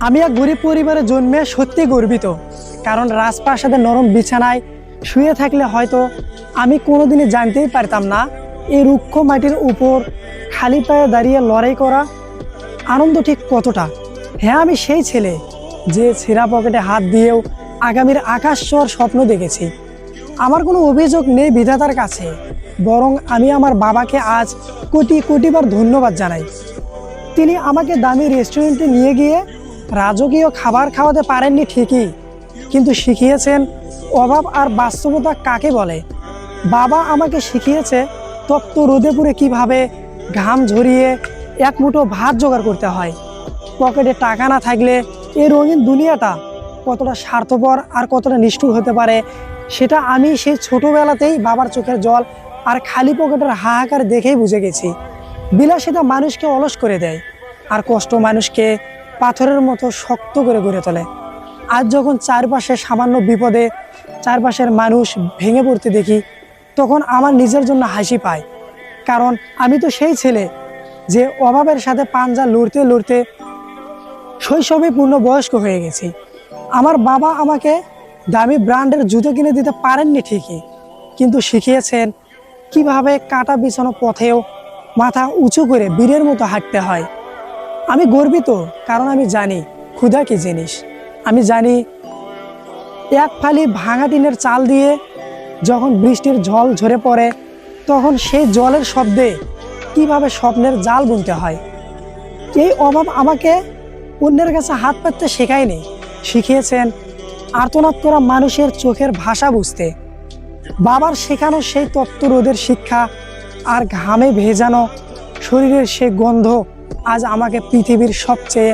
আমি এক গরিব পরিবারে জন্মে সত্যি গর্বিত, কারণ রাজপ্রাসাদের নরম বিছানায় শুয়ে থাকলে হয়তো আমি কোনোদিনই জানতেই পারতাম না এই রুক্ষ মাটির উপর খালি পায়ে দাঁড়িয়ে লড়াই করা আনন্দ ঠিক কতটা। হ্যাঁ, আমি সেই ছেলে যে ছেঁড়া পকেটে হাত দিয়েও আগামীর আকাশ ছোঁয়ার স্বপ্ন দেখেছি। আমার কোনো অভিযোগ নেই বিধাতার কাছে, বরং আমি আমার বাবাকে আজ কোটি কোটিবার ধন্যবাদ জানাই। তিনি আমাকে দামি রেস্টুরেন্টে নিয়ে গিয়ে রাজকীয় খাবার খাওয়াতে পারেননি ঠিকই, কিন্তু শিখিয়েছেন অভাব আর বাস্তবতা কাকে বলে। বাবা আমাকে শিখিয়েছে তপ্ত রোদে পুড়ে কীভাবে ঘাম ঝরিয়ে এক মুঠো ভাত জোগাড় করতে হয়। পকেটে টাকা না থাকলে এই রঙিন দুনিয়াটা কতটা স্বার্থপর আর কতটা নিষ্ঠুর হতে পারে, সেটা আমি সেই ছোটোবেলাতেই বাবার চোখের জল আর খালি পকেটের হাহাকার দেখেই বুঝে গেছি। বিলাসিতা মানুষকে অলস করে দেয়, আর কষ্ট মানুষকে পাথরের মতো শক্ত করে গড়ে তোলে। আজ যখন চারপাশে সামান্য বিপদে চারপাশের মানুষ ভেঙে পড়তে দেখি, তখন আমার নিজের জন্য হাসি পায়। কারণ আমি তো সেই ছেলে যে অভাবের সাথে পাঞ্জা লড়তে লড়তে শৈশবে পূর্ণবয়স্ক হয়ে গেছি। আমার বাবা আমাকে দামি ব্র্যান্ডের জুতো কিনে দিতে পারেননি ঠিকই, কিন্তু শিখিয়েছেন কিভাবে কাটা বিছানো পথেও মাথা উঁচু করে বীরের মতো হাঁটতে হয়। আমি গর্বিত, কারণ আমি জানি ক্ষুধা কি জিনিস। আমি জানি এক ফালি ভাঙা টিনের চাল দিয়ে যখন বৃষ্টির ঝড় ঝরে পড়ে, তখন সেই জলের শব্দে কিভাবে স্বপ্নের জাল বুনতে হয়। এই অভাব আমাকে অন্যের কাছে হাত পাততে শেখায়নি, শিখিয়েছেন আর্তনাদ করা মানুষের চোখের ভাষা বুঝতে। বাবার শেখানো সেই তপ্ত রোদের শিক্ষা আর ঘামে ভেজানো শরীরের সেই গন্ধ আজ আমাকে পৃথিবীর সবচেয়ে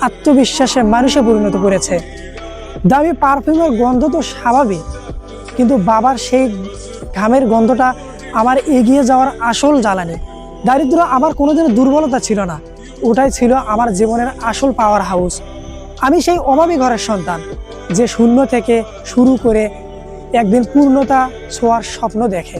আত্মবিশ্বাসী মানুষে পরিণত করেছে। দামি পারফিউমের গন্ধ তো স্বাভাবিক, কিন্তু বাবার সেই ঘামের গন্ধটা আমার এগিয়ে যাওয়ার আসল জ্বালানি। দারিদ্র আমার কোনোদিনও দুর্বলতা ছিল না, ওটাই ছিল আমার জীবনের আসল পাওয়ার হাউস। আমি সেই অভাবী ঘরের সন্তান যে শূন্য থেকে শুরু করে একদিন পূর্ণতা ছোঁয়ার স্বপ্ন দেখে।